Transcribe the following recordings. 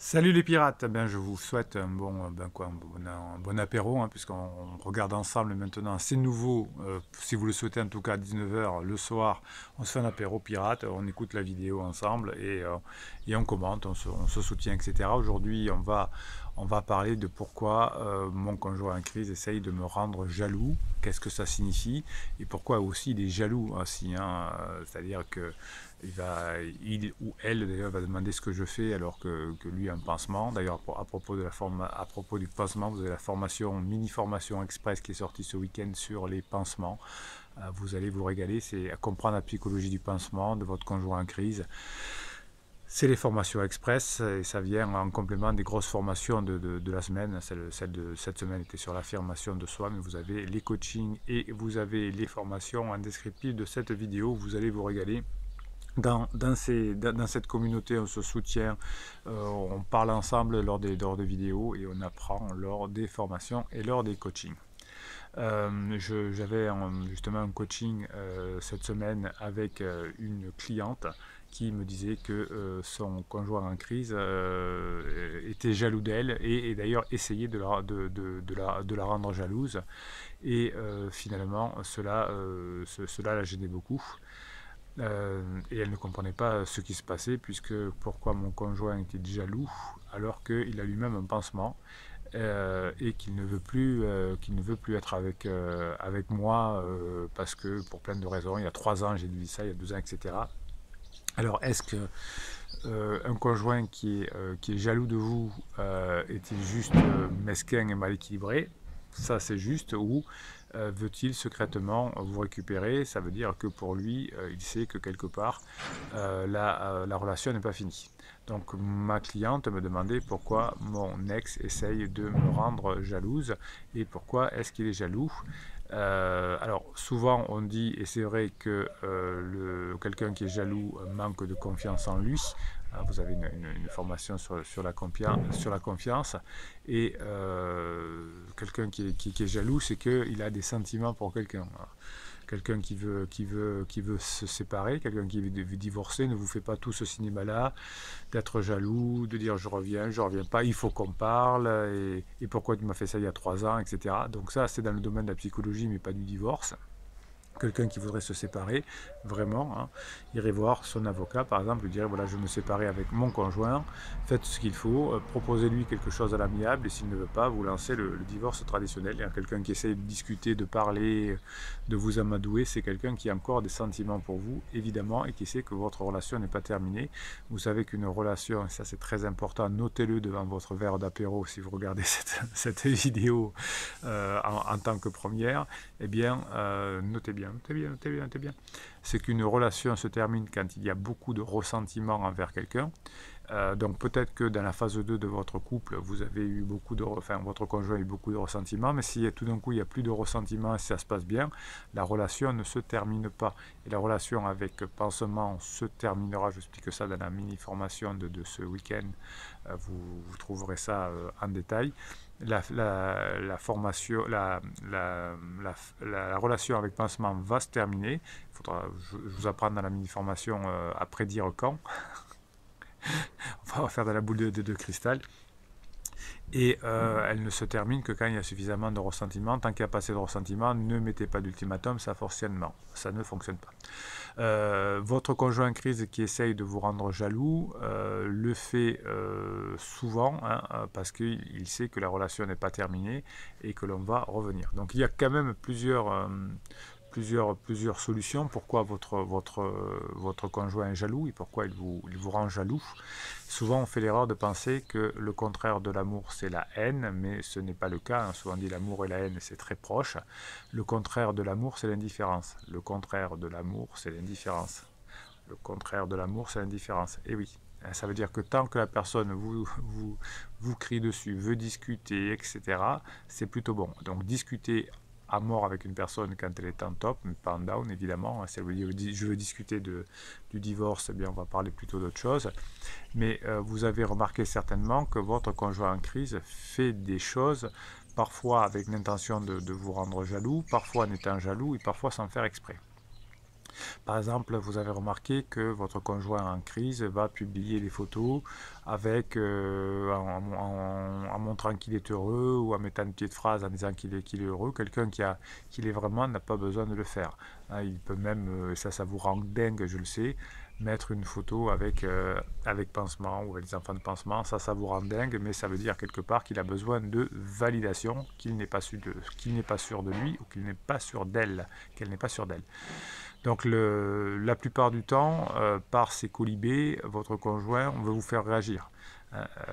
Salut les pirates. Je vous souhaite un bon apéro, hein, puisqu'on regarde ensemble maintenant. C'est nouveau, si vous le souhaitez en tout cas à 19 heures le soir. On se fait un apéro pirate, on écoute la vidéo ensemble et on commente, on se soutient, etc. Aujourd'hui, on va parler de pourquoi mon conjoint en crise essaye de me rendre jaloux, qu'est-ce que ça signifie et pourquoi aussi il est jaloux aussi, hein. C'est-à-dire que il ou elle d'ailleurs va demander ce que je fais alors que lui a un pansement. D'ailleurs, à propos du pansement, vous avez la formation, mini-formation express qui est sortie ce week-end sur les pansements. Vous allez vous régaler, c'est à comprendre la psychologie du pansement de votre conjoint en crise. C'est les formations express et ça vient en complément des grosses formations de la semaine. Celle de cette semaine était sur l'affirmation de soi, mais vous avez les coachings et vous avez les formations en descriptif de cette vidéo. Vous allez vous régaler. Dans cette communauté, on se soutient, on parle ensemble lors des vidéos et on apprend lors des formations et lors des coachings. J'avais justement un coaching cette semaine avec une cliente qui me disait que son conjoint en crise était jaloux d'elle et d'ailleurs essayait de la rendre jalouse. Et finalement, cela la gênait beaucoup. Et elle ne comprenait pas ce qui se passait, puisque pourquoi mon conjoint était jaloux alors qu'il a lui-même un pansement et qu'il ne veut plus être avec moi parce que pour plein de raisons. Il y a 3 ans, j'ai dit ça, il y a 2 ans, etc. Alors, est-ce que un conjoint qui est jaloux de vous est-il juste mesquin et mal équilibré? Ça, c'est juste. Ou veut-il secrètement vous récupérer? Ça veut dire que pour lui, il sait que quelque part, la relation n'est pas finie. Donc ma cliente me demandait pourquoi mon ex essaye de me rendre jalouse et pourquoi est-ce qu'il est jaloux. Alors souvent on dit, et c'est vrai que quelqu'un qui est jaloux manque de confiance en lui. Vous avez une formation sur la confiance. Et quelqu'un qui est jaloux, c'est qu'il a des sentiments pour quelqu'un. Quelqu'un qui veut se séparer, quelqu'un qui veut divorcer, ne vous fait pas tout ce cinéma-là, d'être jaloux, de dire je reviens pas, il faut qu'on parle, et pourquoi tu m'as fait ça il y a 3 ans, etc. Donc ça, c'est dans le domaine de la psychologie, mais pas du divorce. Quelqu'un qui voudrait se séparer, vraiment, hein, irait voir son avocat, par exemple, lui dirait voilà, je veux me séparer avec mon conjoint, faites ce qu'il faut, proposez-lui quelque chose à l'amiable, et s'il ne veut pas, vous lancez le divorce traditionnel. Il y a quelqu'un qui essaye de discuter, de parler, de vous amadouer, c'est quelqu'un qui a encore des sentiments pour vous, évidemment, et qui sait que votre relation n'est pas terminée. Vous savez qu'une relation, et ça c'est très important, notez-le devant votre verre d'apéro si vous regardez cette vidéo en tant que première, eh bien, notez bien, c'est qu'une relation se termine quand il y a beaucoup de ressentiment envers quelqu'un. Donc peut-être que dans la phase 2 de votre couple, vous avez eu votre conjoint a eu beaucoup de ressentiment, mais si tout d'un coup il n'y a plus de ressentiment et si ça se passe bien, la relation ne se termine pas. Et la relation avec pansement se terminera, j'explique ça dans la mini-formation de ce week-end, vous trouverez ça en détail. La relation avec pansement va se terminer. Je vous apprends dans la mini-formation à prédire quand. On va faire de la boule de cristal. Et elle ne se termine que quand il y a suffisamment de ressentiment. Tant qu'il n'y a pas assez de ressentiment, ne mettez pas d'ultimatum, ça forcément, ça ne fonctionne pas. Votre conjoint en crise qui essaye de vous rendre jaloux le fait souvent, hein, parce qu'il sait que la relation n'est pas terminée et que l'on va revenir. Donc il y a quand même plusieurs solutions. Pourquoi votre conjoint est jaloux et pourquoi il vous rend jaloux. Souvent on fait l'erreur de penser que le contraire de l'amour c'est la haine, mais ce n'est pas le cas, hein. Souvent on dit l'amour et la haine c'est très proche. Le contraire de l'amour c'est l'indifférence. Le contraire de l'amour c'est l'indifférence. Le contraire de l'amour c'est l'indifférence. Et oui, ça veut dire que tant que la personne vous crie dessus, veut discuter, etc., c'est plutôt bon. Donc discuter à mort avec une personne quand elle est en top, mais pas en down évidemment. Si elle vous dit je veux discuter du divorce, eh bien on va parler plutôt d'autre chose. Mais vous avez remarqué certainement que votre conjoint en crise fait des choses, parfois avec l'intention de vous rendre jaloux, parfois en étant jaloux et parfois sans faire exprès. Par exemple, vous avez remarqué que votre conjoint en crise va publier des photos avec, en montrant qu'il est heureux ou en mettant une petite phrase en disant qu'il est heureux. Quelqu'un qui l'est vraiment n'a pas besoin de le faire. Hein, il peut même, et ça vous rend dingue, je le sais, mettre une photo avec pansement ou avec des enfants de pansement. Ça vous rend dingue, mais ça veut dire quelque part qu'il a besoin de validation, qu'il n'est pas sûr de lui ou qu'il n'est pas sûr d'elle, qu'elle n'est pas sûre d'elle. Donc la plupart du temps, par ces colibés, votre conjoint veut vous faire réagir.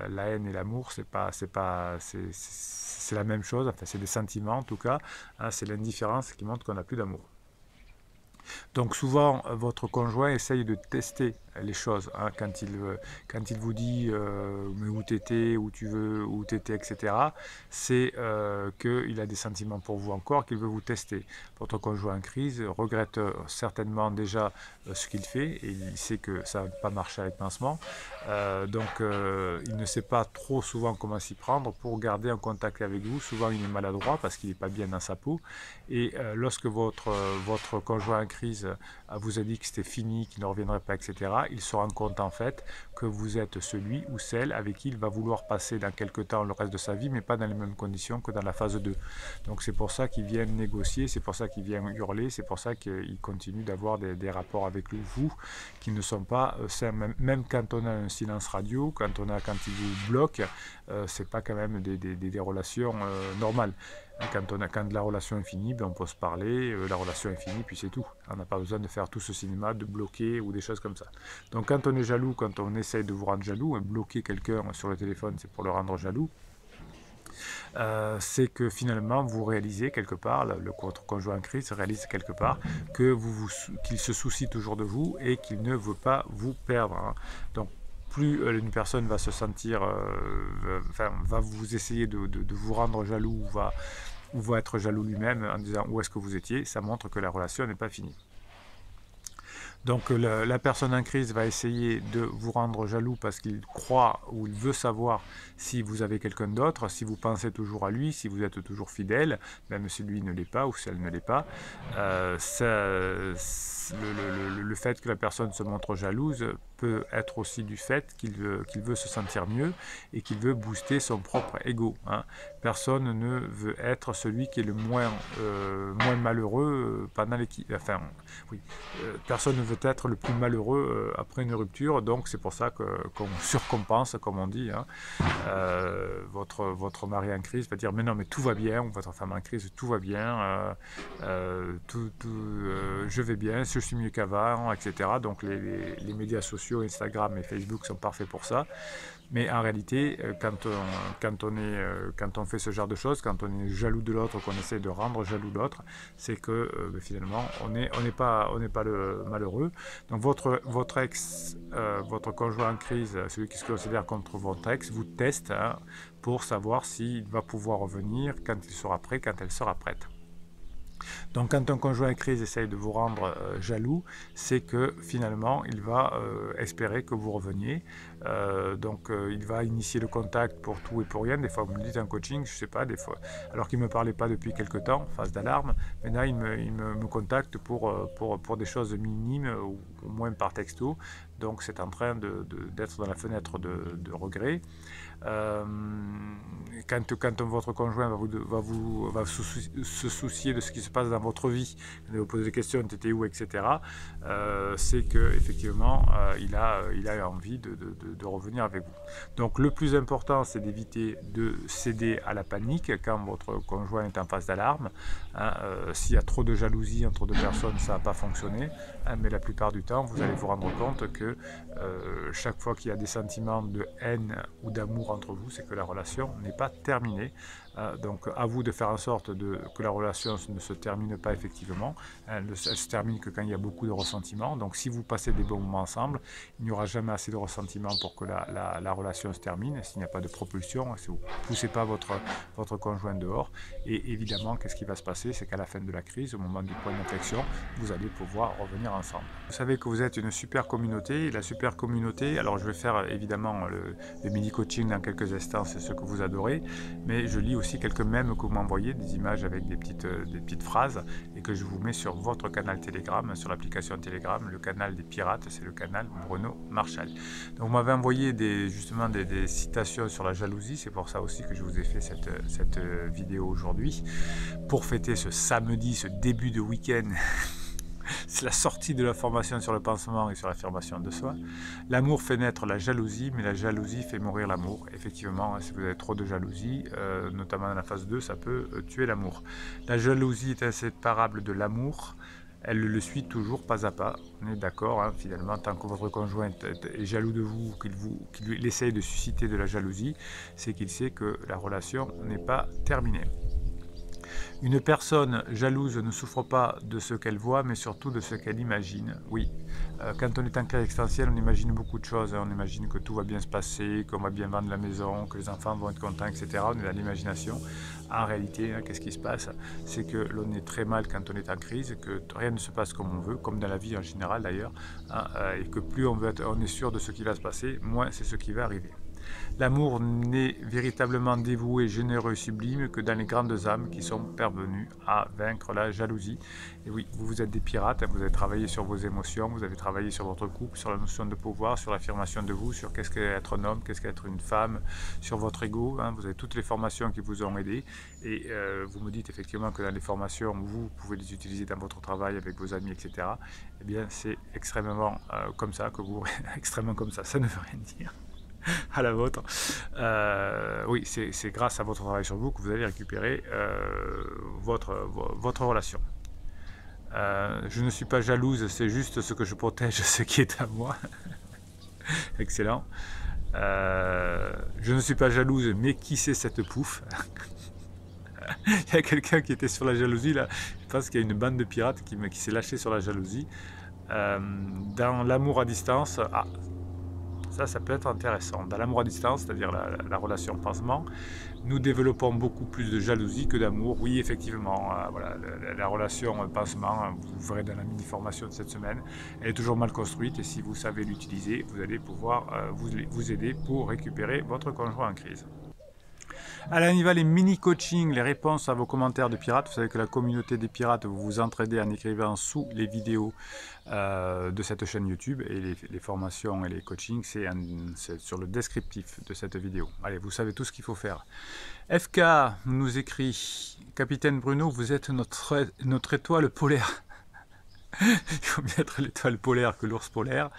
La haine et l'amour, c'est la même chose. Enfin, c'est des sentiments en tout cas. Hein, c'est l'indifférence qui montre qu'on n'a plus d'amour. Donc souvent, votre conjoint essaye de tester les choses. Hein, quand il vous dit mais où t'étais, où tu veux, où t'étais, etc. C'est qu'il a des sentiments pour vous encore, qu'il veut vous tester. Votre conjoint en crise regrette certainement déjà ce qu'il fait et il sait que ça va pas marcher avec pansement. Donc il ne sait pas trop souvent comment s'y prendre pour garder un contact avec vous. Souvent il est maladroit parce qu'il n'est pas bien dans sa peau. Et lorsque votre conjoint en crise vous a dit que c'était fini, qu'il ne reviendrait pas, etc., il se rend compte en fait que vous êtes celui ou celle avec qui il va vouloir passer dans quelques temps le reste de sa vie, mais pas dans les mêmes conditions que dans la phase 2. Donc c'est pour ça qu'il vient négocier, c'est pour ça qu'il vient hurler, c'est pour ça qu'il continue d'avoir des rapports avec vous qui ne sont pas sains. Même quand on a un silence radio, quand il vous bloque, c'est pas quand même des relations normales. Quand la relation est finie, ben on peut se parler, la relation est finie, puis c'est tout. On n'a pas besoin de faire tout ce cinéma, de bloquer ou des choses comme ça. Donc quand on est jaloux, quand on essaye de vous rendre jaloux, bloquer quelqu'un sur le téléphone, c'est pour le rendre jaloux, c'est que finalement vous réalisez quelque part, votre conjoint en crise réalise quelque part qu'il se soucie toujours de vous et qu'il ne veut pas vous perdre. Hein. Donc plus une personne va se sentir, va vous essayer de vous rendre jaloux ou va être jaloux lui-même en disant où est-ce que vous étiez, ça montre que la relation n'est pas finie. Donc la personne en crise va essayer de vous rendre jaloux parce qu'il croit ou il veut savoir si vous avez quelqu'un d'autre, si vous pensez toujours à lui, si vous êtes toujours fidèle, même si lui ne l'est pas ou si elle ne l'est pas. Le fait que la personne se montre jalouse peut être aussi du fait qu'il veut se sentir mieux et qu'il veut booster son propre ego. Hein. Personne ne veut être celui qui est le moins malheureux pendant l'équipe. Enfin, oui, personne ne veut être le plus malheureux après une rupture, donc c'est pour ça qu'on surcompense, comme on dit. Hein. Votre mari en crise va dire mais non, mais tout va bien, ou votre femme en crise, tout va bien, je vais bien, je suis mieux qu'avant, etc. Donc les médias sociaux, Instagram et Facebook sont parfaits pour ça. Mais en réalité, quand on fait ce genre de choses, quand on est jaloux de l'autre, qu'on essaie de rendre jaloux l'autre, c'est que finalement, on n'est pas le malheureux. Donc votre ex, votre conjoint en crise, celui qui se considère contre votre ex, vous teste hein, pour savoir s'il va pouvoir revenir quand il sera prêt, quand elle sera prête. Donc quand un conjoint en crise essaye de vous rendre jaloux, c'est que finalement il va espérer que vous reveniez. Il va initier le contact pour tout et pour rien. Des fois vous me dites en coaching, je ne sais pas, des fois, alors qu'il ne me parlait pas depuis quelque temps, phase d'alarme, maintenant il me contacte pour des choses minimes ou au moins par texto. Donc c'est en train d'être dans la fenêtre de regret. Quand votre conjoint va se soucier de ce qui se passe dans votre vie, de vous poser des questions, t'étais où, etc., c'est qu'effectivement, il a envie de revenir avec vous. Donc le plus important, c'est d'éviter de céder à la panique quand votre conjoint est en phase d'alarme. Hein, s'il y a trop de jalousie entre deux personnes, ça ne va pas fonctionner. Hein, mais la plupart du temps, vous allez vous rendre compte que chaque fois qu'il y a des sentiments de haine ou d'amour entre vous, c'est que la relation n'est pas terminée. Donc à vous de faire en sorte que la relation ne se termine pas effectivement. Elle se termine que quand il y a beaucoup de ressentiments. Donc si vous passez des bons moments ensemble, il n'y aura jamais assez de ressentiments pour que la relation se termine, s'il n'y a pas de propulsion, si vous ne poussez pas votre conjoint dehors. Et évidemment, qu'est-ce qui va se passer? C'est qu'à la fin de la crise, au moment du point d'inflexion, vous allez pouvoir revenir ensemble. Vous savez que vous êtes une super communauté, et la super communauté, alors je vais faire évidemment le mini-coaching dans quelques instants, c'est ce que vous adorez, mais je lis aussi quelques mèmes que vous m'envoyez, des images avec des petites phrases, et que je vous mets sur votre canal Telegram, sur l'application Telegram. Le canal des pirates, c'est le canal Bruno Marchal. Donc vous m'avez envoyé justement des citations sur la jalousie, c'est pour ça aussi que je vous ai fait cette vidéo aujourd'hui, pour fêter ce samedi, ce début de week-end. C'est la sortie de la formation sur le pansement et sur l'affirmation de soi. L'amour fait naître la jalousie, mais la jalousie fait mourir l'amour. Effectivement, si vous avez trop de jalousie, notamment dans la phase 2, ça peut tuer l'amour. La jalousie est inséparable de l'amour. Elle le suit toujours pas à pas. On est d'accord, hein, finalement, tant que votre conjoint est jaloux de vous, qu'il essaye de susciter de la jalousie, c'est qu'il sait que la relation n'est pas terminée. Une personne jalouse ne souffre pas de ce qu'elle voit, mais surtout de ce qu'elle imagine. Oui, quand on est en crise existentielle, on imagine beaucoup de choses. On imagine que tout va bien se passer, qu'on va bien vendre la maison, que les enfants vont être contents, etc. On est dans l'imagination. En réalité, qu'est-ce qui se passe? C'est que l'on est très mal quand on est en crise, que rien ne se passe comme on veut, comme dans la vie en général d'ailleurs, et que plus on est sûr de ce qui va se passer, moins c'est ce qui va arriver. L'amour n'est véritablement dévoué, généreux et sublime que dans les grandes âmes qui sont parvenues à vaincre la jalousie. Et oui, vous êtes des pirates, vous avez travaillé sur vos émotions, vous avez travaillé sur votre couple, sur la notion de pouvoir, sur l'affirmation de vous, sur qu'est-ce qu'être un homme, qu'est-ce qu'être une femme, sur votre ego. Vous avez toutes les formations qui vous ont aidé. Et vous me dites effectivement que dans les formations, vous pouvez les utiliser dans votre travail avec vos amis, etc. Eh bien, c'est extrêmement comme ça que vous... extrêmement comme ça ne veut rien dire. À la vôtre. Oui, c'est grâce à votre travail sur vous que vous allez récupérer votre relation. Je ne suis pas jalouse, c'est juste ce que je protège, ce qui est à moi. Excellent. Je ne suis pas jalouse, mais qui c'est cette pouffe? Il y a quelqu'un qui était sur la jalousie là. Je pense qu'il y a une bande de pirates qui s'est lâchée sur la jalousie. Dans l'amour à distance, ça peut être intéressant. Dans l'amour à distance, c'est-à-dire la relation pansement, nous développons beaucoup plus de jalousie que d'amour. Oui, effectivement, voilà, la relation pansement, vous verrez dans la mini-formation de cette semaine, elle est toujours mal construite et si vous savez l'utiliser, vous allez pouvoir vous aider pour récupérer votre conjoint en crise. Allez, on y va, les mini-coachings, les réponses à vos commentaires de pirates. Vous savez que la communauté des pirates, vous vous entraidez en écrivant sous les vidéos de cette chaîne YouTube. Et les formations et les coachings, c'est sur le descriptif de cette vidéo. Allez, vous savez tout ce qu'il faut faire. FK nous écrit « Capitaine Bruno, vous êtes notre étoile polaire ». Il faut mieux être l'étoile polaire que l'ours polaire.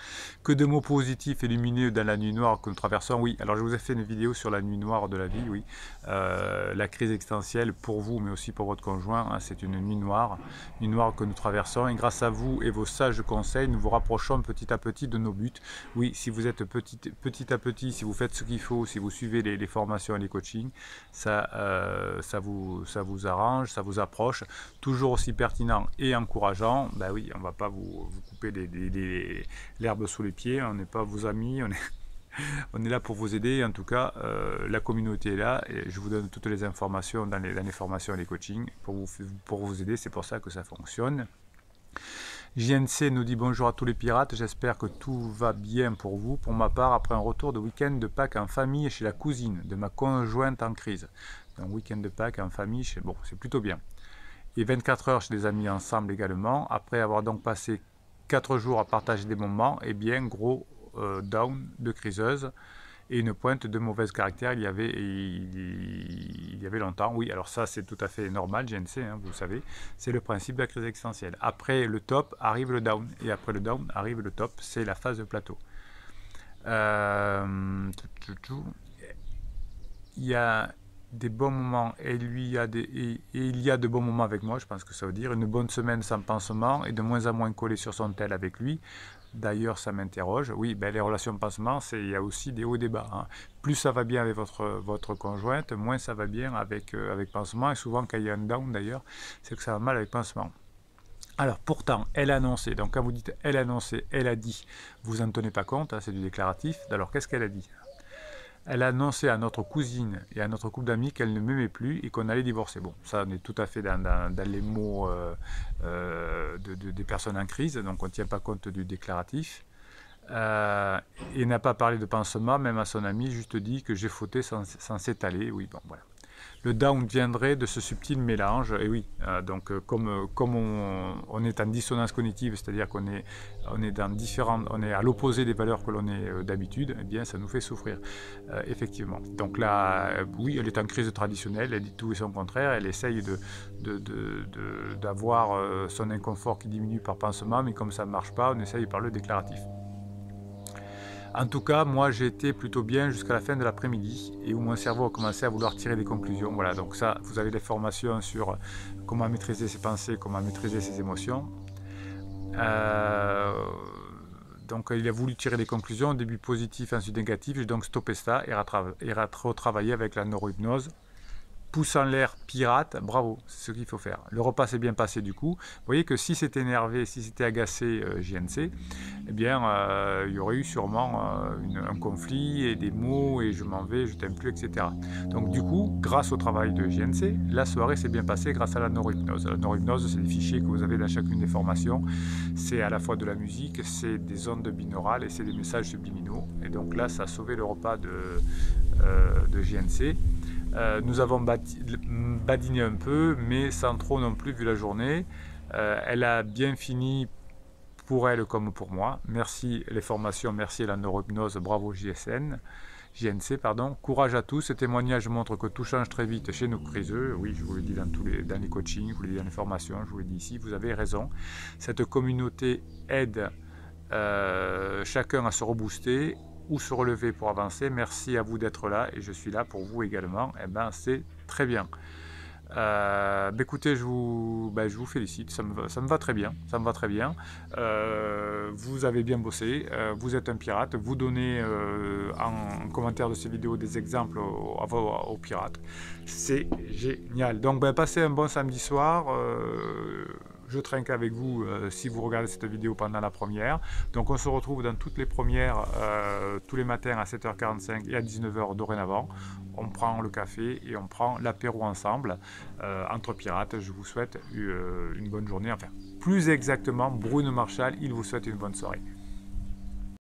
Que de mots positifs et lumineux dans la nuit noire que nous traversons. Oui, alors je vous ai fait une vidéo sur la nuit noire de la vie, oui. La crise existentielle pour vous, mais aussi pour votre conjoint. C'est une nuit noire que nous traversons. Et grâce à vous et vos sages conseils, nous vous rapprochons petit à petit de nos buts. Oui, si vous êtes petit à petit, si vous faites ce qu'il faut, si vous suivez les formations et les coachings, ça vous arrange, ça vous approche. Toujours aussi pertinent et encourageant. Ben oui, on ne va pas vous couper l'herbe sous les pieds, on n'est pas vos amis, on est là pour vous aider. En tout cas, la communauté est là et je vous donne toutes les informations dans les formations et les coachings pour vous aider, c'est pour ça que ça fonctionne. JNC nous dit bonjour à tous les pirates, j'espère que tout va bien pour vous. Pour ma part, après un retour de week-end de Pâques en famille chez la cousine de ma conjointe en crise. Un week-end de Pâques en famille, bon, c'est plutôt bien. Et 24 heures chez des amis ensemble également. Après avoir donc passé 4 jours à partager des moments, et bien gros down de criseuse et une pointe de mauvaise caractère il y avait longtemps. Oui, alors ça c'est tout à fait normal, GNC, vous le savez, c'est le principe de la crise existentielle. Après le top arrive le down, et après le down arrive le top, c'est la phase de plateau. Il y a des bons moments et il y a de bons moments avec moi, je pense que ça veut dire une bonne semaine sans pansement et de moins en moins collé sur son tel avec lui. D'ailleurs, ça m'interroge. Oui, les relations pansement, il y a aussi des hauts et des bas. Plus ça va bien avec votre conjointe, moins ça va bien avec pansement. Et souvent, quand il y a un down, d'ailleurs, c'est que ça va mal avec pansement. Alors pourtant, elle a annoncé, donc quand vous dites elle a annoncé, elle a dit, vous n'en tenez pas compte, hein, c'est du déclaratif. Alors qu'est-ce qu'elle a dit? Elle a annoncé à notre cousine et à notre couple d'amis qu'elle ne m'aimait plus et qu'on allait divorcer. Bon, ça on est tout à fait dans les mots des personnes en crise, donc on ne tient pas compte du déclaratif. Et n'a pas parlé de pansement, même à son ami, juste dit que j'ai fauté sans s'étaler. Oui, bon, voilà. Le down viendrait de ce subtil mélange, et oui, donc comme on est en dissonance cognitive, c'est-à-dire on est on est à l'opposé des valeurs que l'on est d'habitude, eh bien ça nous fait souffrir, effectivement. Donc là, oui, elle est en crise traditionnelle, elle dit tout et son contraire, elle essaye d'avoir son inconfort qui diminue par pansement, mais comme ça ne marche pas, on essaye par le déclaratif. En tout cas, moi j'ai été plutôt bien jusqu'à la fin de l'après-midi et où mon cerveau a commencé à vouloir tirer des conclusions. Voilà, donc ça, vous avez des formations sur comment maîtriser ses pensées, comment maîtriser ses émotions. Euh, donc il a voulu tirer des conclusions, au début positif, ensuite négatif. J'ai donc stoppé ça et retravaillé avec la neurohypnose. Pouce en l'air, pirate, bravo, c'est ce qu'il faut faire. Le repas s'est bien passé du coup. Vous voyez que si c'était énervé, si c'était agacé JNC, eh bien il y aurait eu sûrement un conflit et des mots et je m'en vais, je t'aime plus, etc. Donc du coup, grâce au travail de JNC, la soirée s'est bien passée grâce à la neurohypnose. La neurohypnose, c'est des fichiers que vous avez dans chacune des formations. C'est à la fois de la musique, c'est des ondes binaurales et c'est des messages subliminaux. Et donc là, ça a sauvé le repas de JNC. Nous avons badiné un peu, mais sans trop non plus vu la journée. Elle a bien fini pour elle comme pour moi. Merci les formations, merci la neurohypnose, bravo JNC, pardon. Courage à tous, ce témoignage montre que tout change très vite chez nos criseux. Oui, je vous l'ai dit dans les coachings, je vous l'ai dit dans les formations, je vous l'ai dit ici, vous avez raison. Cette communauté aide chacun à se rebooster ou se relever pour avancer. Merci à vous d'être là et je suis là pour vous également. Et ben c'est très bien. Écoutez, je vous félicite, ça me va très bien, ça me va très bien. Vous avez bien bossé, vous êtes un pirate, vous donnez en commentaire de ces vidéos des exemples aux pirates, c'est génial. Donc passez un bon samedi soir. Je trinque avec vous si vous regardez cette vidéo pendant la première. Donc on se retrouve dans toutes les premières tous les matins à 7h45 et à 19h dorénavant. On prend le café et on prend l'apéro ensemble entre pirates. Je vous souhaite une bonne journée. Enfin, plus exactement, Bruno Marshall, il vous souhaite une bonne soirée.